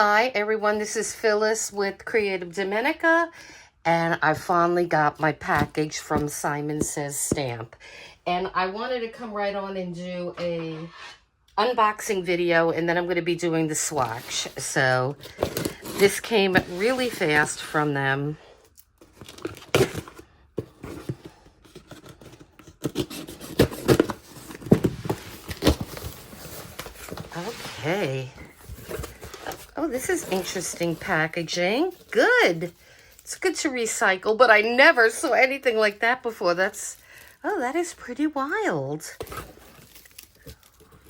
Hi everyone, this is Phyllis with CreativeDomenica, and I finally got my package from Simon Says Stamp. And I wanted to come right on and do a unboxing video, and then I'm going to be doing the swatch. So this came really fast from them. Okay. Oh, this is interesting packaging. Good. It's good to recycle, but I never saw anything like that before. Oh, that is pretty wild.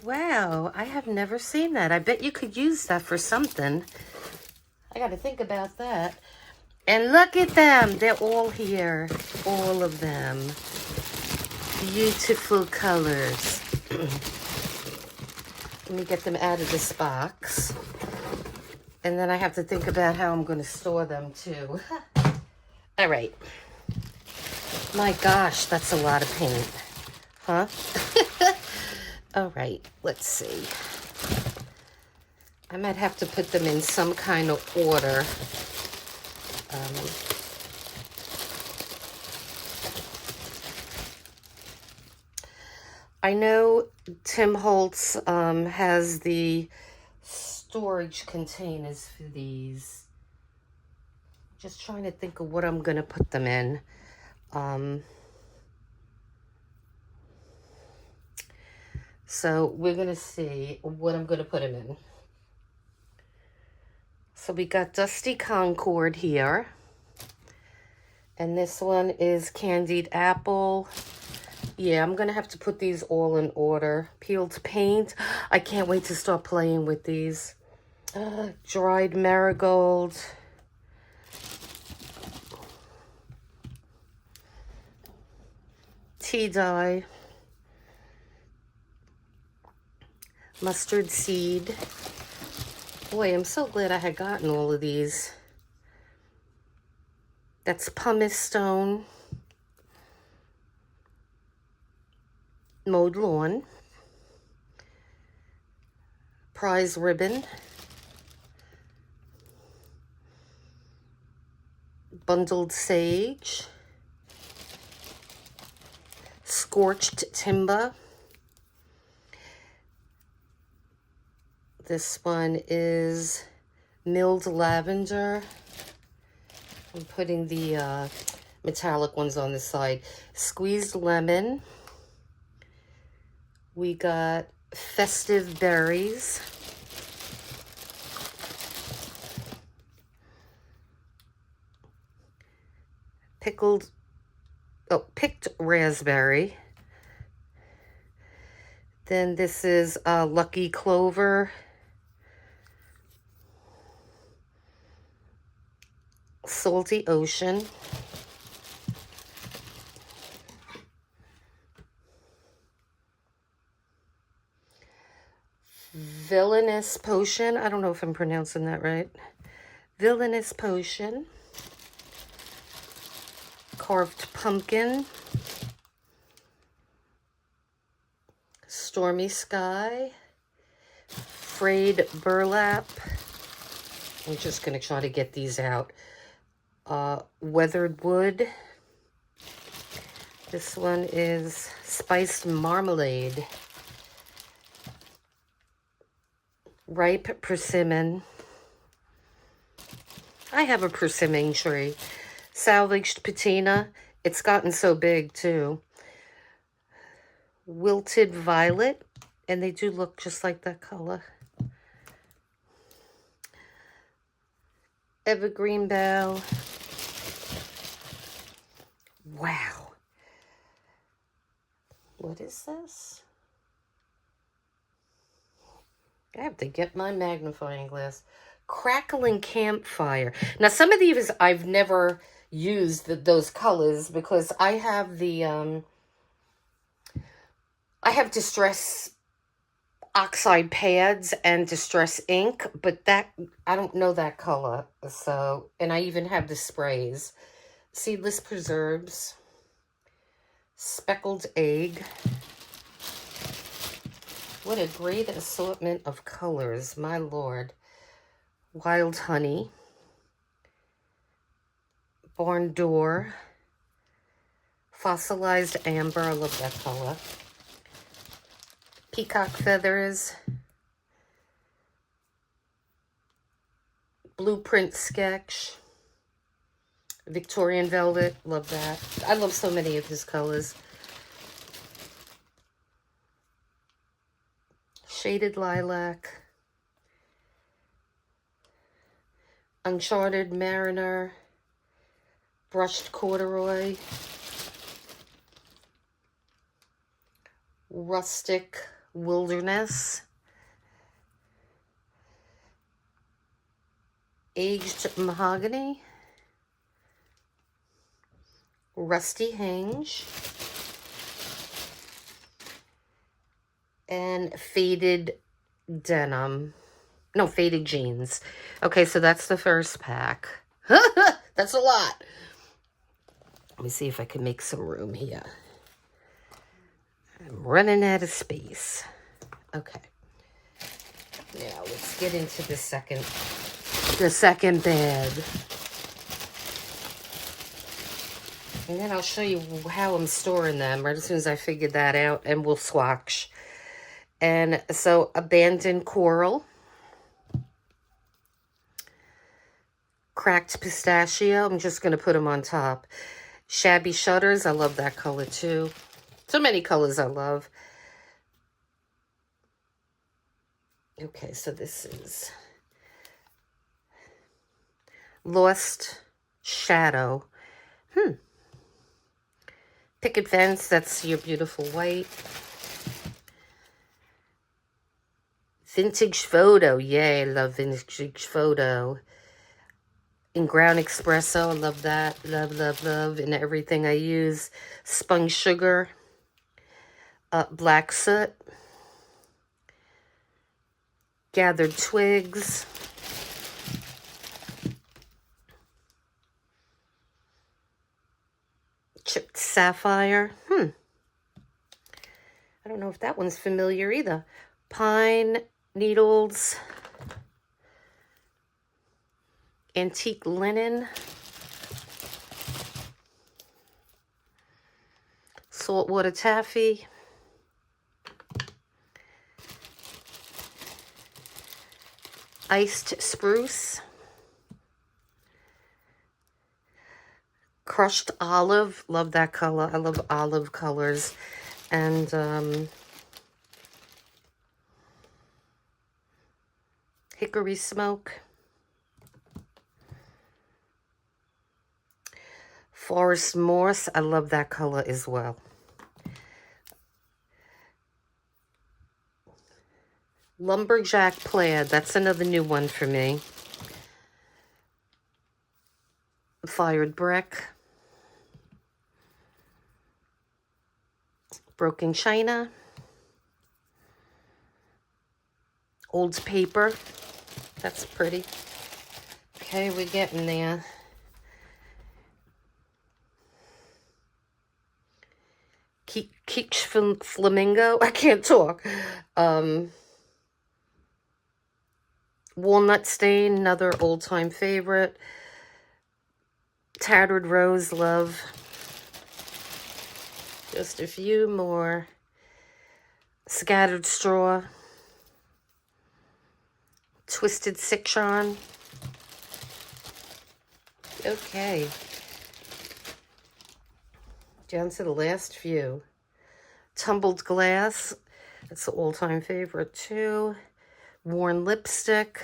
Wow, I have never seen that. I bet you could use that for something. I got to think about that. And look at them. They're all here. All of them. Beautiful colors. Let me get them out of this box. And then I have to think about how I'm going to store them too. All right. My gosh, that's a lot of paint. Huh? All right, let's see. I might have to put them in some kind of order. I know Tim Holtz has the storage containers for these. Just trying to think of what I'm going to put them in. So we're going to see what I'm going to put them in. So we got Dusty Concord here. And this one is Candied Apple. Yeah, I'm going to have to put these all in order. Peeled Paint. I can't wait to start playing with these. Dried Marigold. Tea Dye. Mustard Seed. Boy, I'm so glad I had gotten all of these. That's Pumice Stone. Mowed Lawn. Prize Ribbon. Bundled Sage. Scorched Timber. This one is Milled Lavender. I'm putting the metallic ones on the side. Squeezed Lemon. We got Festive Berries. Picked Raspberry. Then this is Lucky Clover. Salty Ocean. Villainous Potion. I don't know if I'm pronouncing that right. Villainous Potion. Carved Pumpkin. Stormy Sky. Frayed Burlap. I'm just going to try to get these out. Weathered Wood. This one is Spiced Marmalade. Ripe Persimmon. I have a persimmon tree. Salvaged Patina. It's gotten so big too. Wilted Violet. And they do look just like that color. Evergreen Bell. Wow. What is this? I have to get my magnifying glass. Crackling Campfire. Now, some of these I've never used those colors because I have the I have Distress Oxide pads and Distress ink, but that I don't know that color. So, and I even have the sprays. Seedless Preserves. Speckled Egg. What a great assortment of colors, my lord. Wild Honey, Barn Door, Fossilized Amber, I love that color, Peacock Feathers, Blueprint Sketch, Victorian Velvet, love that. I love so many of his colors. Shaded Lilac, Uncharted Mariner, Brushed Corduroy, Rustic Wilderness, Aged Mahogany, Rusty Hinge, and Faded Denim. No, Faded Jeans. Okay, so that's the first pack. That's a lot. Let me see if I can make some room here. I'm running out of space. Okay. Now let's get into the second bag. And then I'll show you how I'm storing them right as soon as I figured that out, and we'll swatch. And so Abandoned Coral, Cracked Pistachio, I'm just going to put them on top. Shabby Shutters, I love that color too. So many colors I love. Okay, so this is Lost Shadow. Picket Fence, that's your beautiful white. Vintage Photo, yay, I love Vintage Photo. In Ground Espresso, I love that. Love, love, love. In everything I use. Spun Sugar. Black Soot. Gathered Twigs. Chipped Sapphire. I don't know if that one's familiar either. Pine Needles. Antique Linen, Saltwater Taffy, Iced Spruce, Crushed Olive, love that color, I love olive colors, and Hickory Smoke, Forest Moss, I love that color as well. Lumberjack Plaid, that's another new one for me. Fired Brick. Broken China. Old Paper, that's pretty. Okay, we're getting there. Quiche Flamingo, I can't talk. Walnut Stain, another old-time favorite. Tattered Rose, love. Just a few more. Scattered Straw. Twisted Citron. Okay. Down to the last few. Tumbled Glass, that's an all-time favorite too. Worn Lipstick,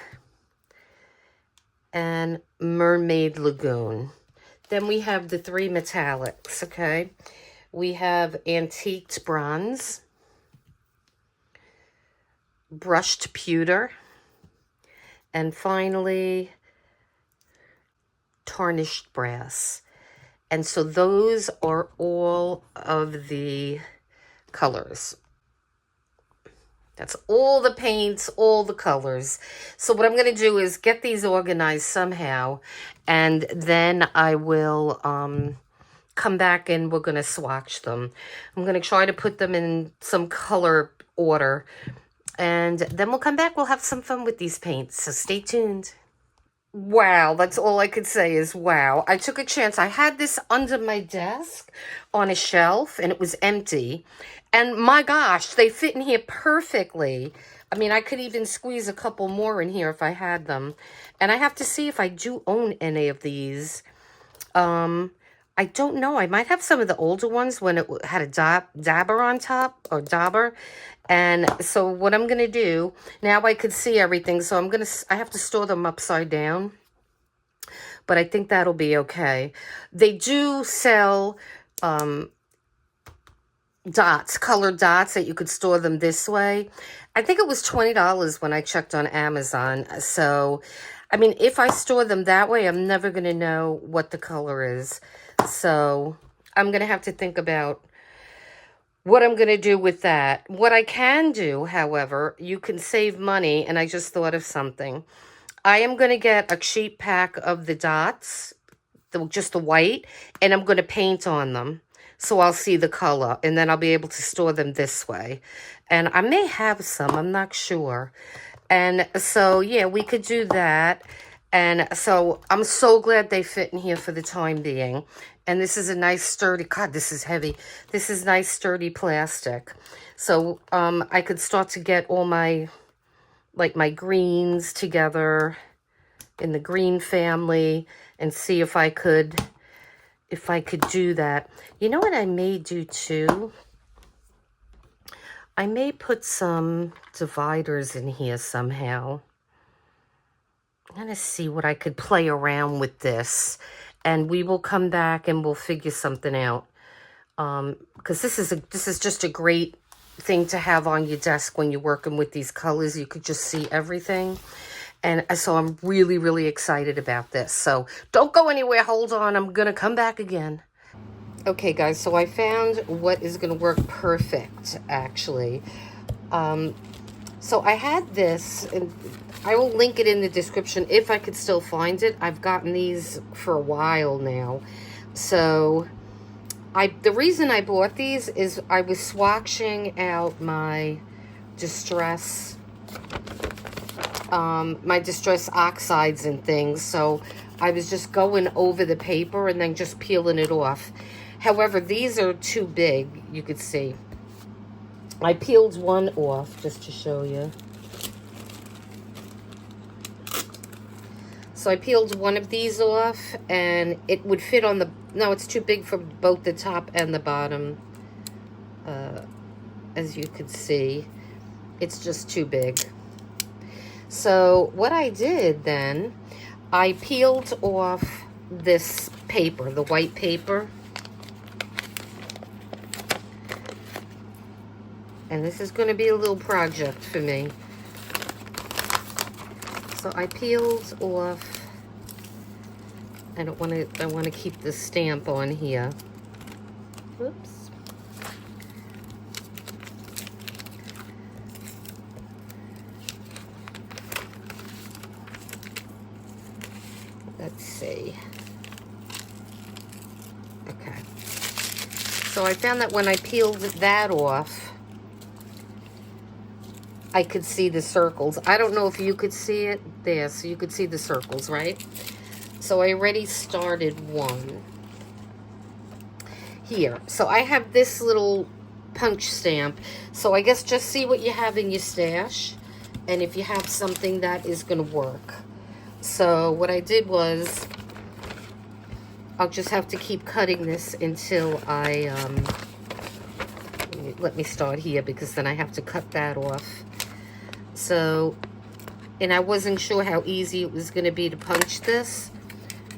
and Mermaid Lagoon. Then we have the three metallics, okay? We have Antiqued Bronze, Brushed Pewter, and finally, Tarnished Brass. And so those are all of the colors. That's all the paints, all the colors. So what I'm going to do is get these organized somehow, and then I will come back and we're going to swatch them. I'm going to try to put them in some color order, and then we'll come back. We'll have some fun with these paints, so stay tuned. Wow, that's all I could say is wow. I took a chance. I had this under my desk on a shelf and it was empty. And my gosh, they fit in here perfectly. I mean, I could even squeeze a couple more in here if I had them. And I have to see if I do own any of these. I don't know. I might have some of the older ones when it had a dabber on top, or dauber. And so what I'm going to do, now I could see everything, so I have to store them upside down. But I think that'll be okay. They do sell dots, colored dots, that you could store them this way. I think it was $20 when I checked on Amazon. So, I mean, if I store them that way, I'm never going to know what the color is. So, I'm going to have to think about what I'm going to do with that. What I can do, however, you can save money, and I just thought of something. I am going to get a cheap pack of the dots, just the white, and I'm going to paint on them. So I'll see the color, and then I'll be able to store them this way. And I may have some, I'm not sure. And so, yeah, we could do that. And so I'm so glad they fit in here for the time being. And this is a nice sturdy, God, this is heavy. This is nice sturdy plastic. So I could start to get all my, like my greens together in the green family and see if I could do that. You know what I may do too? I may put some dividers in here somehow. I'm going to see what I could play around with this. And we will come back and we'll figure something out. Because this is just a great thing to have on your desk when you're working with these colors. You could just see everything. And so I'm really, really excited about this. So don't go anywhere. Hold on. I'm going to come back again. Okay, guys. So I found what is going to work perfect, actually. So I had this, and I will link it in the description if I could still find it. I've gotten these for a while now. So the reason I bought these is I was swatching out my distress oxides and things. So I was just going over the paper and then just peeling it off. However, these are too big, you could see. I peeled one off just to show you. So I peeled one of these off, and it would fit on the... No, it's too big for both the top and the bottom. As you could see, it's just too big. So what I did then, I peeled off this paper, the white paper. And this is going to be a little project for me. So I peeled off. I want to keep the stamp on here. Whoops. Let's see. Okay. So I found that when I peeled that off, I could see the circles. I don't know if you could see it. There, so you could see the circles, right? So I already started one here. So I have this little punch stamp. So I guess just see what you have in your stash and if you have something that is going to work. So what I did was, I'll just have to keep cutting this until I, let me start here because then I have to cut that off. So, and I wasn't sure how easy it was going to be to punch this,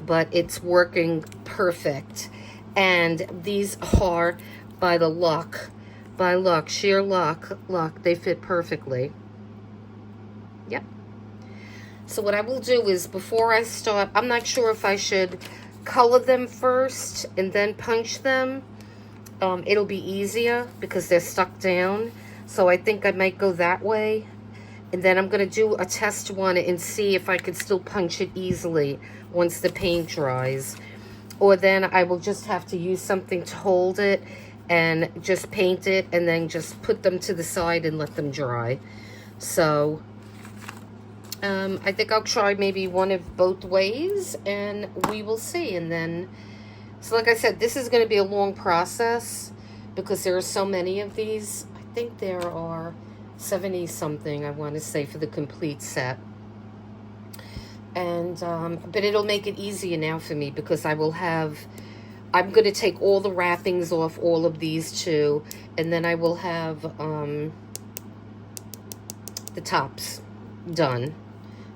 but it's working perfect. And these are by sheer luck, they fit perfectly. Yep. So what I will do is, before I start, I'm not sure if I should color them first and then punch them. It'll be easier because they're stuck down. So I think I might go that way. And then I'm going to do a test one and see if I could still punch it easily once the paint dries. Or then I will just have to use something to hold it and just paint it and then just put them to the side and let them dry. So I think I'll try maybe one of both ways, and we will see. And then, so like I said, this is going to be a long process because there are so many of these. I think there are 70 something, I want to say, for the complete set. And but it'll make it easier now for me because I'm going to take all the wrappings off all of these too, and then I will have the tops done.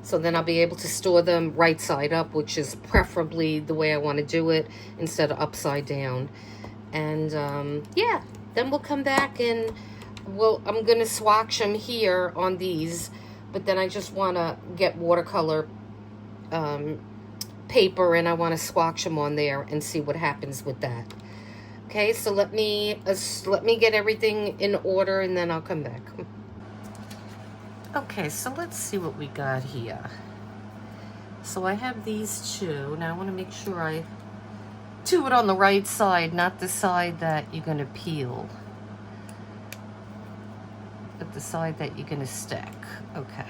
So then I'll be able to store them right side up, which is preferably the way I want to do it instead of upside down. And yeah, then we'll come back and I'm going to swatch them here on these, but then I just want to get watercolor paper and I want to swatch them on there and see what happens with that. Okay, so let me get everything in order and then I'll come back. Okay, so let's see what we got here. So I have these two. Now I want to make sure I do it on the right side, not the side that you're going to peel, but the side that you're going to stick. Okay.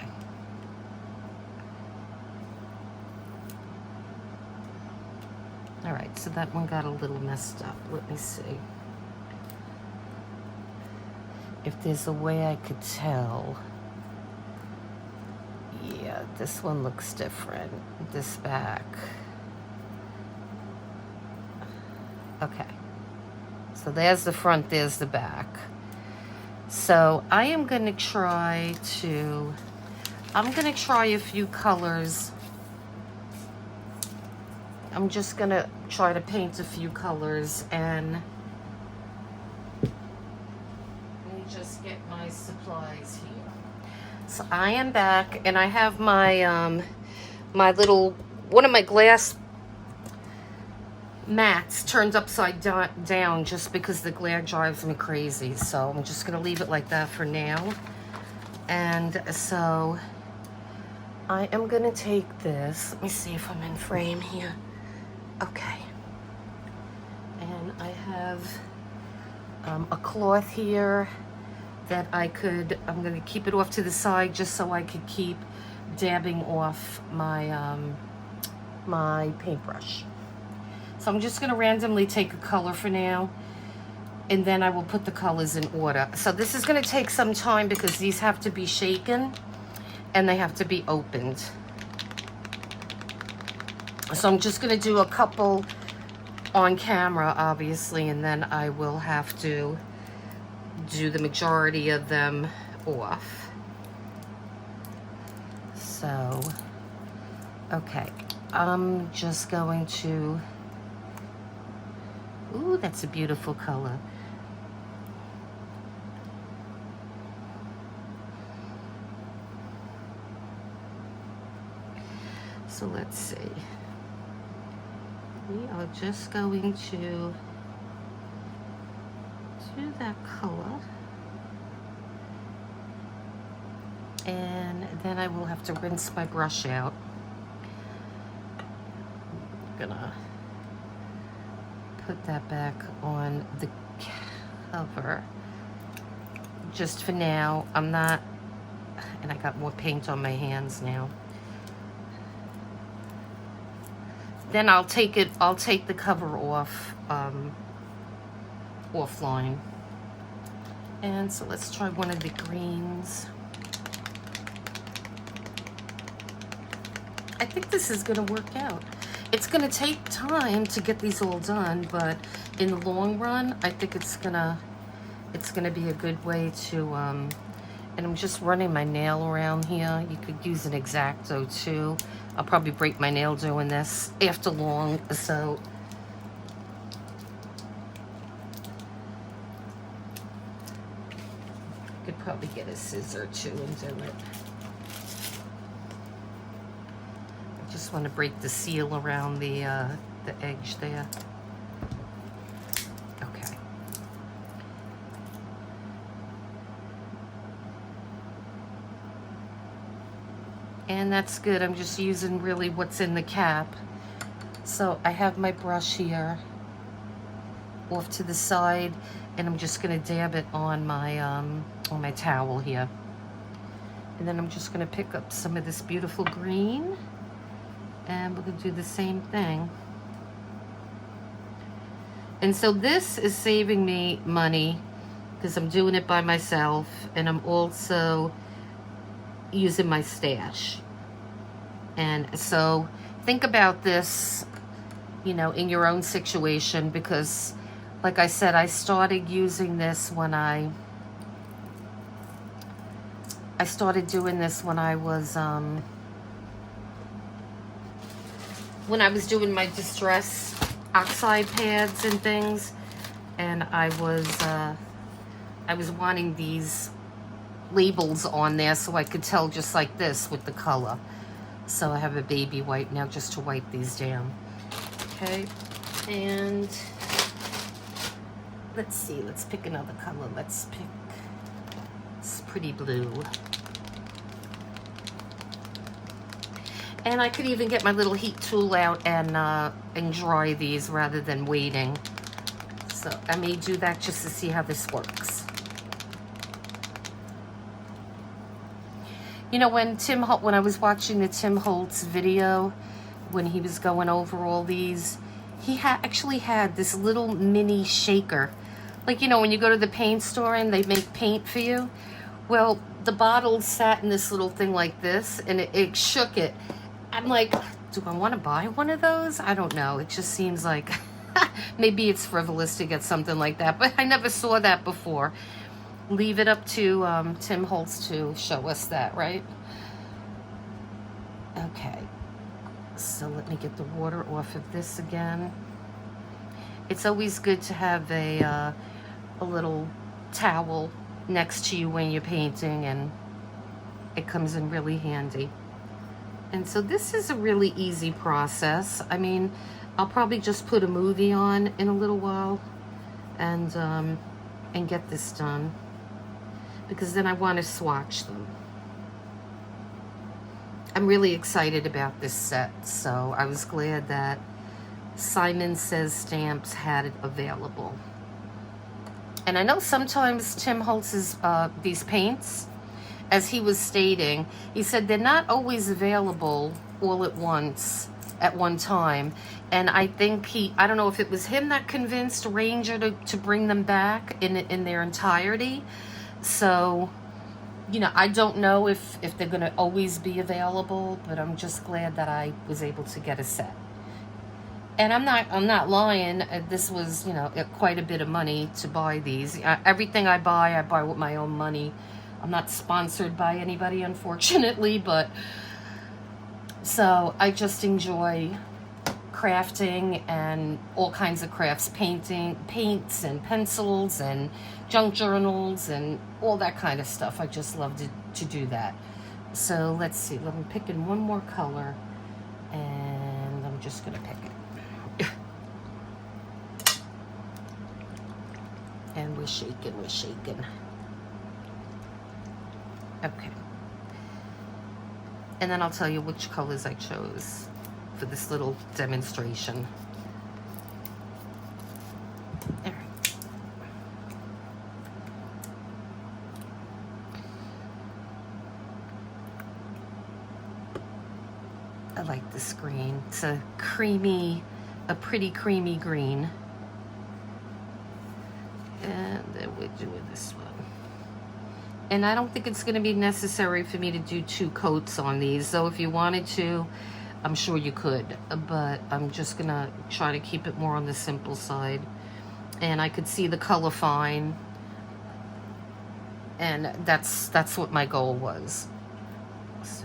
All right, so that one got a little messed up. Let me see if there's a way I could tell. Yeah, this one looks different. This back. Okay. So there's the front, there's the back. So I am going to try a few colors. I'm just going to try to paint a few colors, and let me just get my supplies here. So I am back, and I have my one of my glass mats turned upside down just because the glare drives me crazy. So I'm just going to leave it like that for now. And so I am going to take this. Let me see if I'm in frame here. Okay. And I have a cloth here that I'm going to keep it off to the side just so I could keep dabbing off my my paintbrush. So I'm just going to randomly take a color for now, and then I will put the colors in order. So this is going to take some time because these have to be shaken and they have to be opened. So I'm just going to do a couple on camera, obviously, and then I will have to do the majority of them off. So, okay, I'm just going to, ooh, that's a beautiful color. So let's see. We are just going to do that color. And then I will have to rinse my brush out. I'm gonna put that back on the cover. Just for now, I'm not, and I got more paint on my hands now. Then I'll take the cover off offline. And so let's try one of the greens. I think this is gonna work out. It's gonna take time to get these all done, but in the long run, I think it's gonna be a good way to, and I'm just running my nail around here. You could use an X-Acto too. I'll probably break my nail doing this after long, so. Could probably get a scissor too and do it. I just want to break the seal around the edge there. Okay. And that's good. I'm just using really what's in the cap. So I have my brush here off to the side, and I'm just going to dab it on my towel here. And then I'm just gonna pick up some of this beautiful green, and we're gonna do the same thing. And so this is saving me money because I'm doing it by myself, and I'm also using my stash. And so think about this, you know, in your own situation, because like I said, I started using this when I started doing this when I was doing my distress oxide pads and things, and I was wanting these labels on there so I could tell just like this with the color. So I have a baby wipe now just to wipe these down. Okay, and let's see, let's pick another color. Let's pick this pretty blue. And I could even get my little heat tool out and dry these rather than waiting. So I may do that just to see how this works. You know, when I was watching the Tim Holtz video, when he was going over all these, he actually had this little mini shaker. Like, you know, when you go to the paint store and they make paint for you, well, the bottle sat in this little thing like this, and it shook it. I'm like, do I want to buy one of those? I don't know. It just seems like maybe it's frivolous to get something like that, but I never saw that before. Leave it up to Tim Holtz to show us that, right? Okay. So let me get the water off of this again. It's always good to have a little towel next to you when you're painting, and it comes in really handy. And so this is a really easy process. I mean, I'll probably just put a movie on in a little while and get this done, because then I want to swatch them. I'm really excited about this set, so I was glad that Simon Says Stamps had it available. And I know sometimes Tim Holtz's these paints, as he was stating, he said they're not always available all at once, at one time. And I think I don't know if it was him that convinced Ranger to bring them back in their entirety. So, you know, I don't know if they're going to always be available, but I'm just glad that I was able to get a set. And I'm not lying. This was, you know, quite a bit of money to buy these. Everything I buy with my own money. I'm not sponsored by anybody, unfortunately, but so I just enjoy crafting and all kinds of crafts, paints and pencils and junk journals and all that kind of stuff. I just love to do that. So let's see, let me pick in one more color, and I'm just gonna pick it. And we're shaking. Okay. And then I'll tell you which colors I chose for this little demonstration. All right. I like this green. It's a pretty creamy green. And then we're doing this one. And I don't think it's going to be necessary for me to do 2 coats on these. So if you wanted to, I'm sure you could. But I'm just going to try to keep it more on the simple side. And I could see the color fine. And that's what my goal was. So.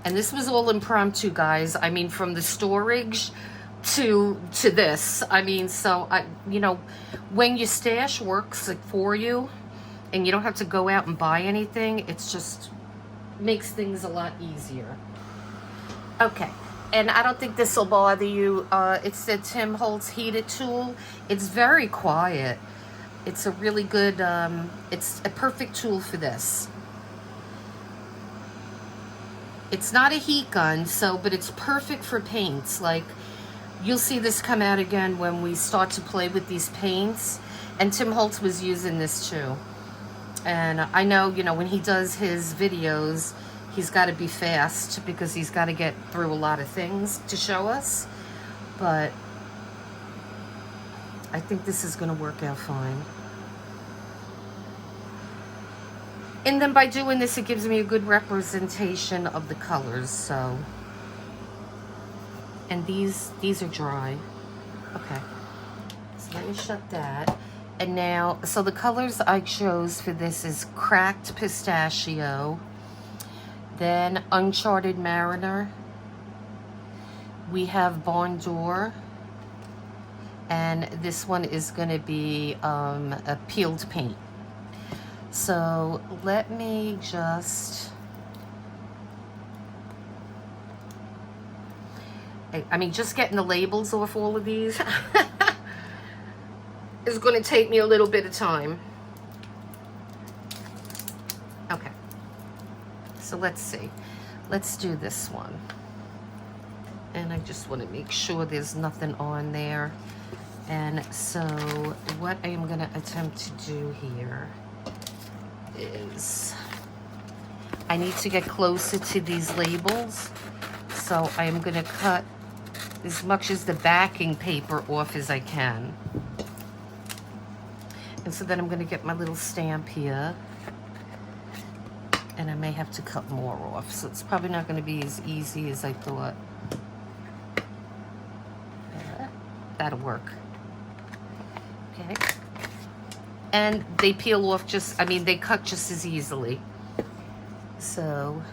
And this was all impromptu, guys. I mean, from the storage to this. I mean, so you know, when your stash works for you and you don't have to go out and buy anything, it's just makes things a lot easier. Okay, and I don't think this will bother you. It's the Tim Holtz heated tool. It's very quiet. It's a really good it's a perfect tool for this. It's not a heat gun, but it's perfect for paints. Like, you'll see this come out again when we start to play with these paints. And Tim Holtz was using this too. And I know, you know, when he does his videos, he's got to be fast because he's got to get through a lot of things to show us. But I think this is going to work out fine. And then by doing this, it gives me a good representation of the colors, so. And these are dry. Okay. So let me shut that. And now, so the colors I chose for this is Cracked Pistachio, then Uncharted Mariner, we have Barn Door, and this one is going to be a peeled paint. So let me just, I mean, just getting the labels off all of these is going to take me a little bit of time. Okay, so let's see. Let's do this one. And I just want to make sure there's nothing on there. And so what I am going to attempt to do here is I need to get closer to these labels. So I am going to cut as much as the backing paper off as I can. And so then I'm going to get my little stamp here. And I may have to cut more off. So it's probably not going to be as easy as I thought. That'll work. Okay. And they peel off just, I mean, they cut just as easily. So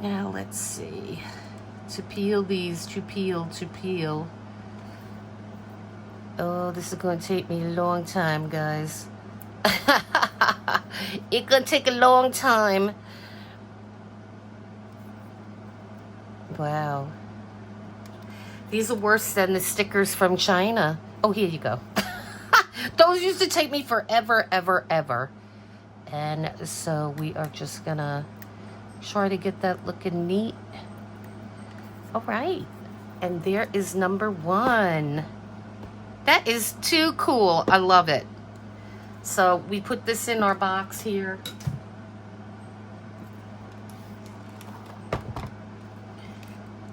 now let's see. To peel these, to peel. Oh, this is going to take me a long time, guys. It's going to take a long time. Wow. These are worse than the stickers from China. Oh, here you go. Those used to take me forever, ever. And so we are just going to try to get that looking neat. All right. And there is number 1. That is too cool. I love it. So we put this in our box here.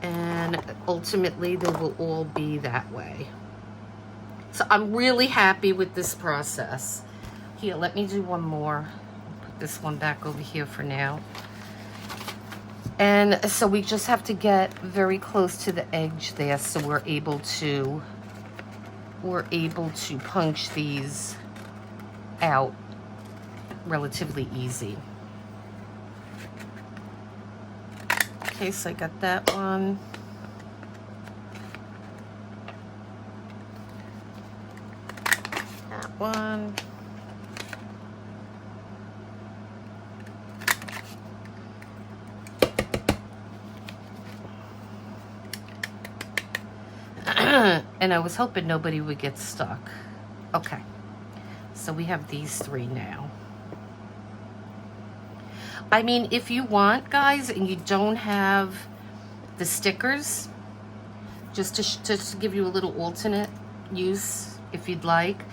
And ultimately they will all be that way. So I'm really happy with this process. Here, let me do one more. Put this one back over here for now. And so we just have to get very close to the edge there so we're able to punch these out relatively easy. Okay, so I got that one. That one. And I was hoping nobody would get stuck. Okay, so we have these 3 now. I mean, if you want, guys, and you don't have the stickers, just to give you a little alternate use, if you'd like,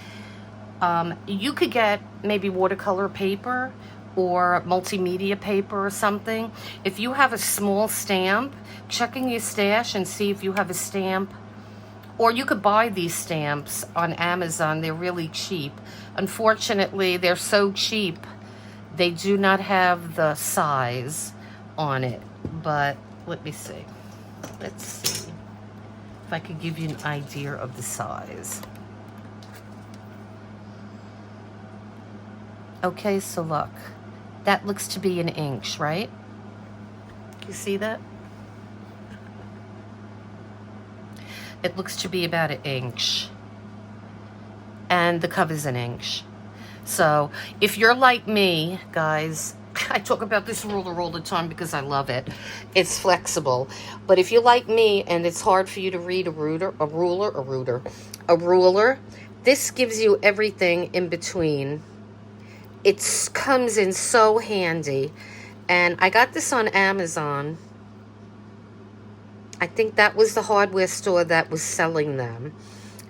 you could get maybe watercolor paper or multimedia paper or something. If you have a small stamp, check in your stash and see if you have a stamp. Or you could buy these stamps on Amazon. They're really cheap. Unfortunately, they're so cheap, they do not have the size on it. But let me see. Let's see if I could give you an idea of the size. Okay, so look. That looks to be an inch, right? You see that? It looks to be about an inch. And the cover's an inch. So if you're like me, guys, I talk about this ruler all the time because I love it. It's flexible. But if you're like me and it's hard for you to read a ruler, this gives you everything in between. It comes in so handy. And I got this on Amazon. I think that was the hardware store that was selling them.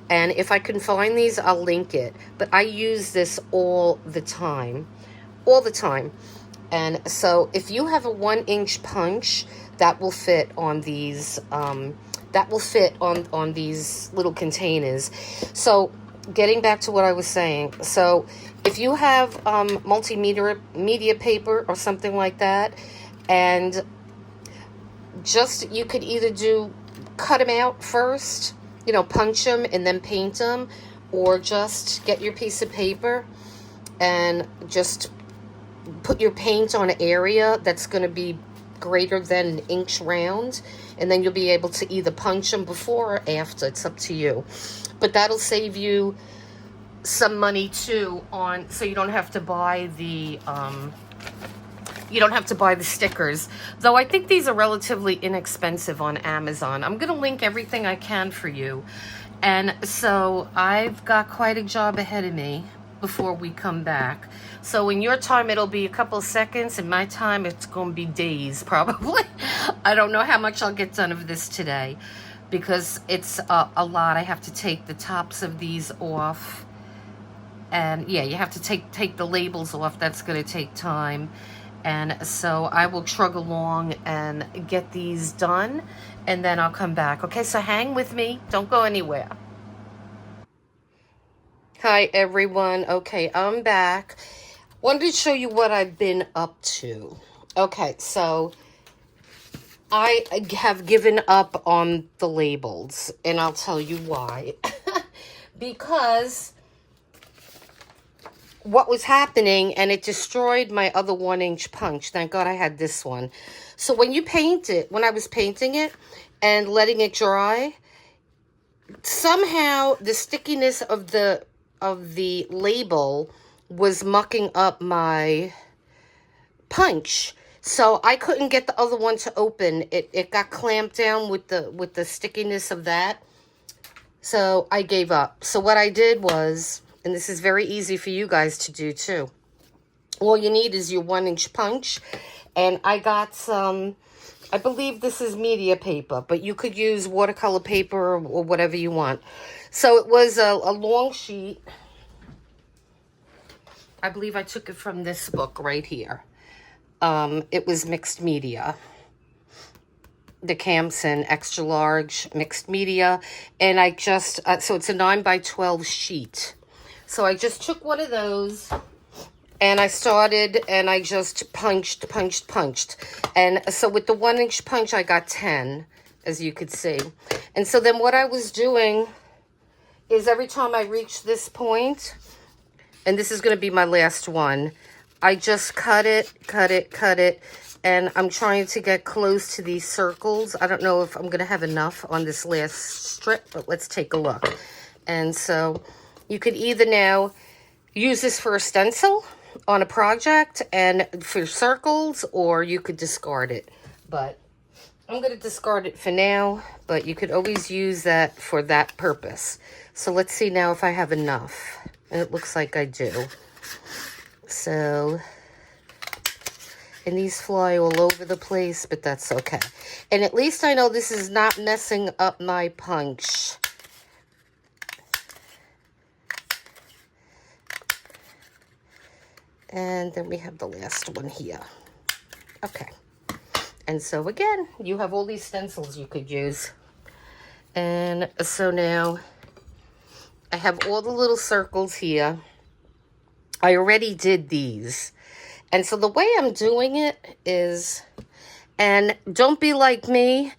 And if I can find these, I'll link it. But I use this all the time. All the time. And so if you have a 1-inch punch, that will fit on these, on these little containers. So getting back to what I was saying. So if you have media paper or something like that, and just, you could either cut them out first, you know, punch them and then paint them, or just get your piece of paper and just put your paint on an area that's going to be greater than 1 inch round, and then you'll be able to either punch them before or after. It's up to you. But that'll save you some money too, so you don't have to buy the stickers. Though I think these are relatively inexpensive on Amazon. I'm going to link everything I can for you. And so I've got quite a job ahead of me before we come back. So in your time, it'll be a couple of seconds. In my time, it's going to be days, probably. I don't know how much I'll get done of this today, because it's a lot. I have to take the tops of these off. And yeah, you have to take the labels off. That's going to take time. And so I will trug along and get these done, and then I'll come back. Okay, so hang with me. Don't go anywhere. Hi, everyone. Okay, I'm back. Wanted to show you what I've been up to. Okay, so I have given up on the labels, and I'll tell you why. Because what was happening, and it destroyed my other 1-inch punch. Thank God I had this one. So when you paint it, when I was painting it and letting it dry, somehow the stickiness of the label was mucking up my punch. So I couldn't get the other one to open. It got clamped down with the stickiness of that. So I gave up. So what I did was, and this is very easy for you guys to do too. All you need is your 1-inch punch. And I got some, I believe this is media paper, but you could use watercolor paper or whatever you want. So it was a long sheet. I believe I took it from this book right here. It was mixed media. The Canson extra large mixed media. And I just, so it's a 9x12 sheet. So I just took one of those, and I started, and I just punched. And so with the 1-inch punch, I got 10, as you could see. And so then what I was doing is every time I reached this point, and this is going to be my last one, I just cut it, and I'm trying to get close to these circles. I don't know if I'm going to have enough on this last strip, but let's take a look. And so you could either now use this for a stencil on a project and for circles, or you could discard it. But I'm going to discard it for now, but you could always use that for that purpose. So let's see now if I have enough. And it looks like I do. So, and these fly all over the place, but that's okay. And at least I know this is not messing up my punch. And then we have the last one here. Okay. And so again, you have all these stencils you could use. And so now I have all the little circles here. I already did these. And so the way I'm doing it is, and don't be like me,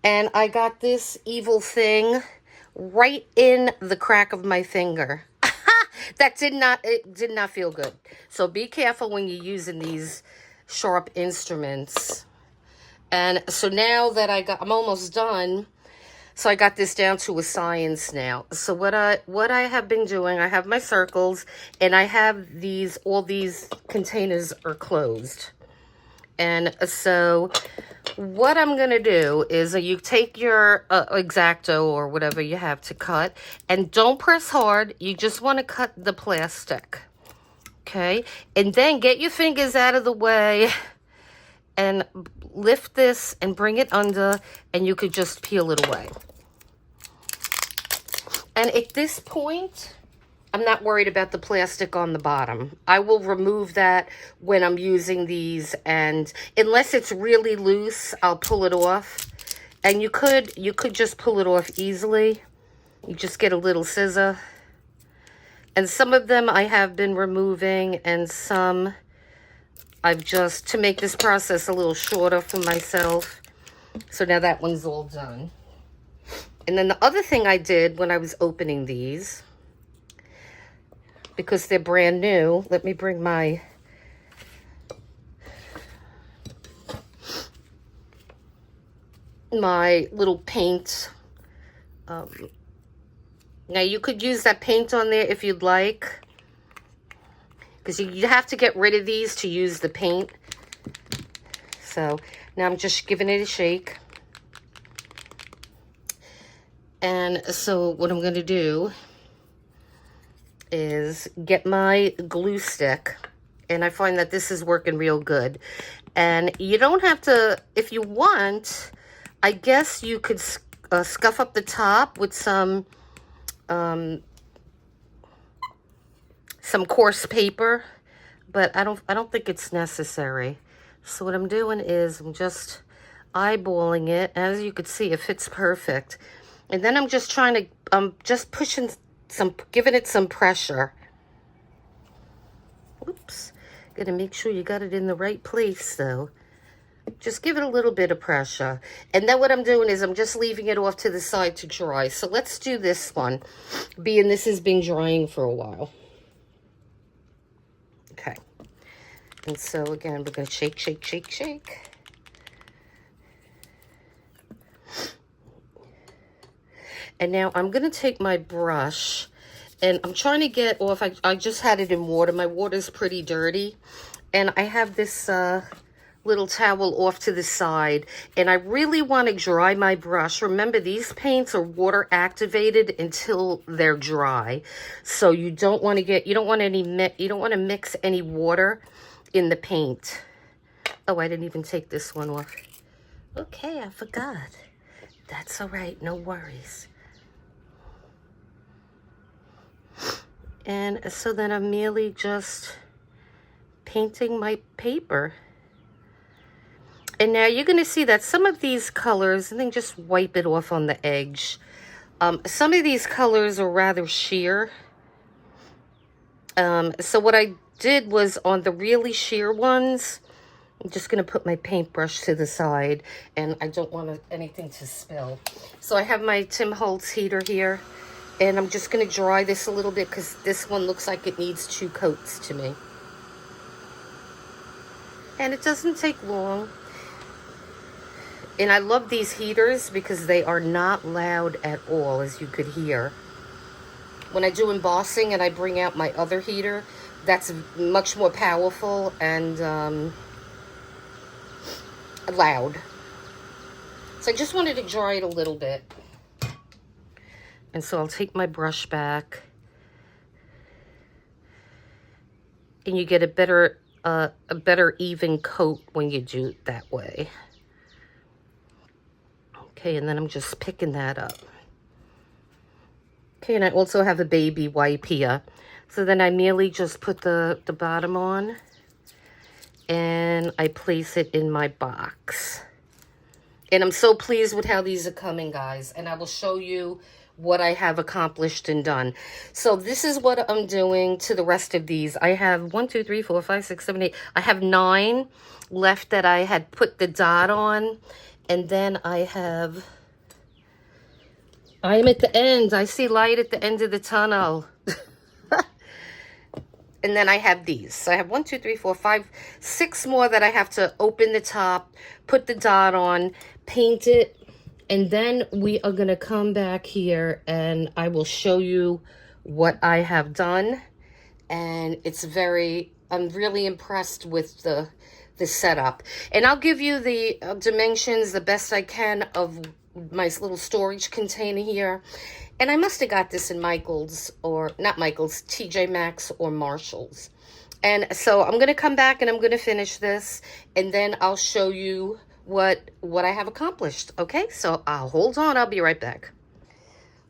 and I got this evil thing right in the crack of my finger. It did not feel good. So be careful when you're using these sharp instruments. And so now that I'm almost done, so I got this down to a science now. So what I have been doing, I have my circles, and I have all these containers are closed. And so what I'm going to do is you take your X-Acto or whatever you have to cut, and don't press hard. You just want to cut the plastic. Okay? And then get your fingers out of the way and lift this and bring it under, and you could just peel it away. And at this point, I'm not worried about the plastic on the bottom. I will remove that when I'm using these, and unless it's really loose, I'll pull it off. And you could just pull it off easily. You just get a little scissor. And some of them I have been removing, and some I've just, to make this process a little shorter for myself. So now that one's all done. And then the other thing I did when I was opening these, because they're brand new, let me bring my little paint. Now you could use that paint on there if you'd like, because you have to get rid of these to use the paint. So now I'm just giving it a shake. And so what I'm going to do is get my glue stick. And I find that this is working real good. And you don't have to, if you want, I guess you could scuff up the top with some coarse paper, but I don't think it's necessary. So what I'm doing is I'm just eyeballing it. As you can see, it fits perfect. And then I'm just trying to, just pushing giving it some pressure. Oops. Gotta make sure you got it in the right place though. Just give it a little bit of pressure. And then what I'm doing is I'm just leaving it off to the side to dry. So let's do this one, being this has been drying for a while. Okay. And so again, we're going to shake, shake, shake, shake. And now I'm going to take my brush, and I'm trying to get off, I just had it in water. My water's pretty dirty. And I have this little towel off to the side, and I really want to dry my brush. Remember, these paints are water activated until they're dry. So you don't want to mix any water in the paint. Oh, I didn't even take this one off. Okay, I forgot. That's all right, no worries. And so then I'm merely just painting my paper. And now you're going to see that some of these colors, and then just wipe it off on the edge. Some of these colors are rather sheer. So what I did was on the really sheer ones, I'm just going to put my paintbrush to the side, and I don't want anything to spill. So I have my Tim Holtz heater here, and I'm just going to dry this a little bit because this one looks like it needs 2 coats to me. And it doesn't take long. And I love these heaters because they are not loud at all, as you could hear. When I do embossing and I bring out my other heater, that's much more powerful and loud. So I just wanted to dry it a little bit. And so I'll take my brush back. And you get a better even coat when you do it that way. Okay, and then I'm just picking that up. Okay, and I also have a baby wipe here. So then I merely just put the bottom on, and I place it in my box. And I'm so pleased with how these are coming, guys. And I will show you what I have accomplished and done. So this is what I'm doing to the rest of these. I have 1, 2, 3, 4, 5, 6, 7, 8. I have 9 left that I had put the dot on. And then I am at the end. I see light at the end of the tunnel. And then I have these. So I have 1, 2, 3, 4, 5, 6 more that I have to open the top, put the dot on, paint it, and then we are going to come back here and I will show you what I have done. And I'm really impressed with the setup. And I'll give you the dimensions the best I can of my little storage container here. And I must have got this in Michael's, or not Michael's, TJ Maxx or Marshall's. And so I'm going to come back and I'm going to finish this, and then I'll show you what I have accomplished. Okay, so hold on, I'll be right back.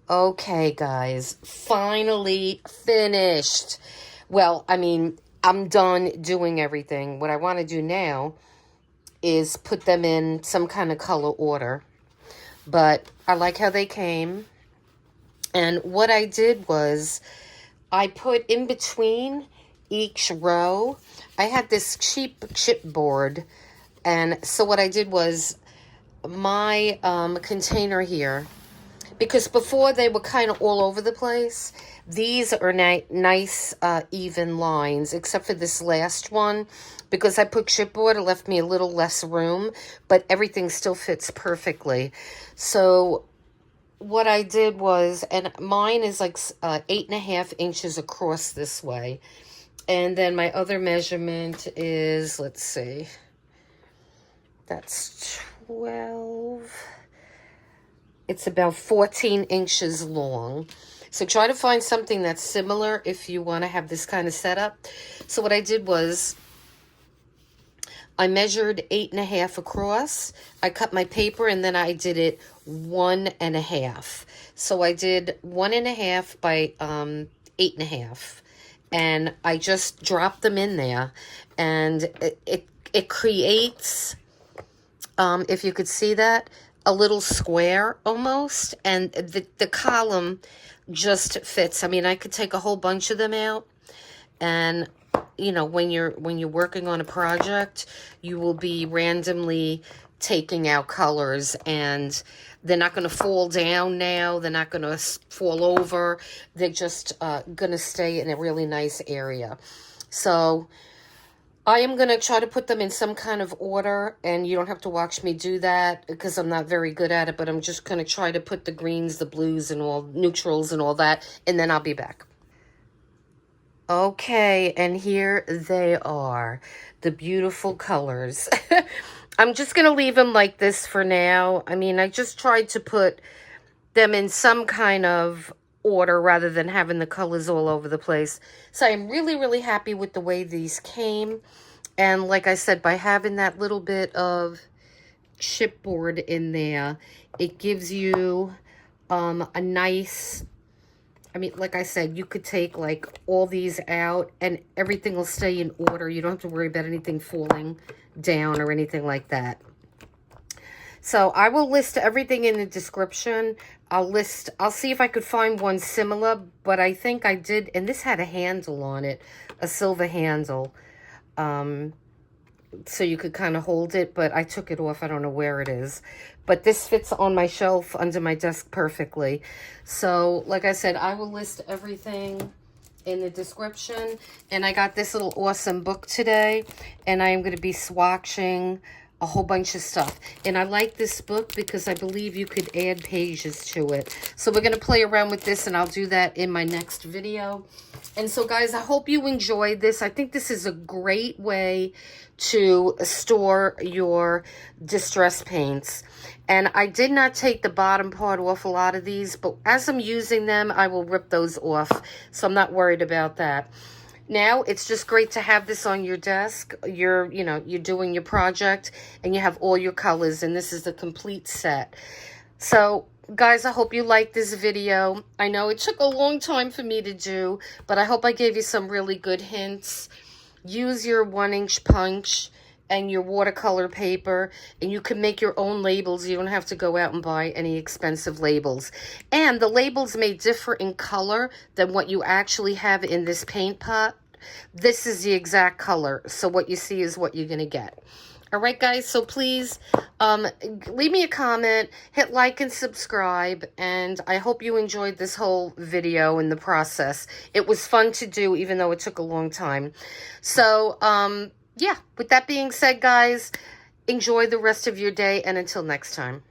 Okay, guys, finally finished. Well, I mean, I'm done doing everything. What I want to do now is put them in some kind of color order. But I like how they came. And what I did was I put in between each row, I had this cheap chipboard. And so what I did was my container here, because before they were kind of all over the place, these are nice even lines, except for this last one. Because I put chipboard, it left me a little less room, but everything still fits perfectly. So what I did was, and mine is like 8.5 inches across this way. And then my other measurement is, let's see, that's 12. It's about 14 inches long. So try to find something that's similar if you want to have this kind of setup. So what I did was I measured 8.5 across. I cut my paper and then I did it 1.5. So I did 1.5 by 8.5. And I just dropped them in there. And it creates, if you could see that, a little square almost, and the column just fits. I mean, I could take a whole bunch of them out, and you know, when you're working on a project, you will be randomly taking out colors, and they're not going to fall down now. They're not going to fall over. They're just going to stay in a really nice area. So I am going to try to put them in some kind of order, and you don't have to watch me do that because I'm not very good at it, but I'm just going to try to put the greens, the blues, and all neutrals and all that, and then I'll be back. Okay, and here they are, the beautiful colors. I'm just going to leave them like this for now. I mean, I just tried to put them in some kind of order rather than having the colors all over the place. So I'm really, really happy with the way these came. And like I said, by having that little bit of chipboard in there, it gives you a nice, I mean, like I said, you could take like all these out and everything will stay in order. You don't have to worry about anything falling down or anything like that. So I will list everything in the description. I'll see if I could find one similar, but I think I did, and this had a handle on it, a silver handle. So you could kind of hold it, but I took it off. I don't know where it is. But this fits on my shelf under my desk perfectly. So, like I said, I will list everything in the description. And I got this little awesome book today, and I am going to be swatching a whole bunch of stuff. And I like this book because I believe you could add pages to it. So we're going to play around with this, and I'll do that in my next video. And so, guys, I hope you enjoyed this. I think this is a great way to store your distress paints. And I did not take the bottom part off a lot of these, but as I'm using them, I will rip those off. So I'm not worried about that. Now, it's just great to have this on your desk. You're doing your project and you have all your colors, and this is the complete set. So, guys, I hope you liked this video. I know it took a long time for me to do, but I hope I gave you some really good hints. Use your 1-inch punch and your watercolor paper, and you can make your own labels. You don't have to go out and buy any expensive labels. And the labels may differ in color than what you actually have in this paint pot. This is the exact color, so what you see is what you're going to get. All right, guys, so please leave me a comment, hit like and subscribe, and I hope you enjoyed this whole video and the process. It was fun to do, even though it took a long time. So, yeah, with that being said, guys, enjoy the rest of your day, and until next time.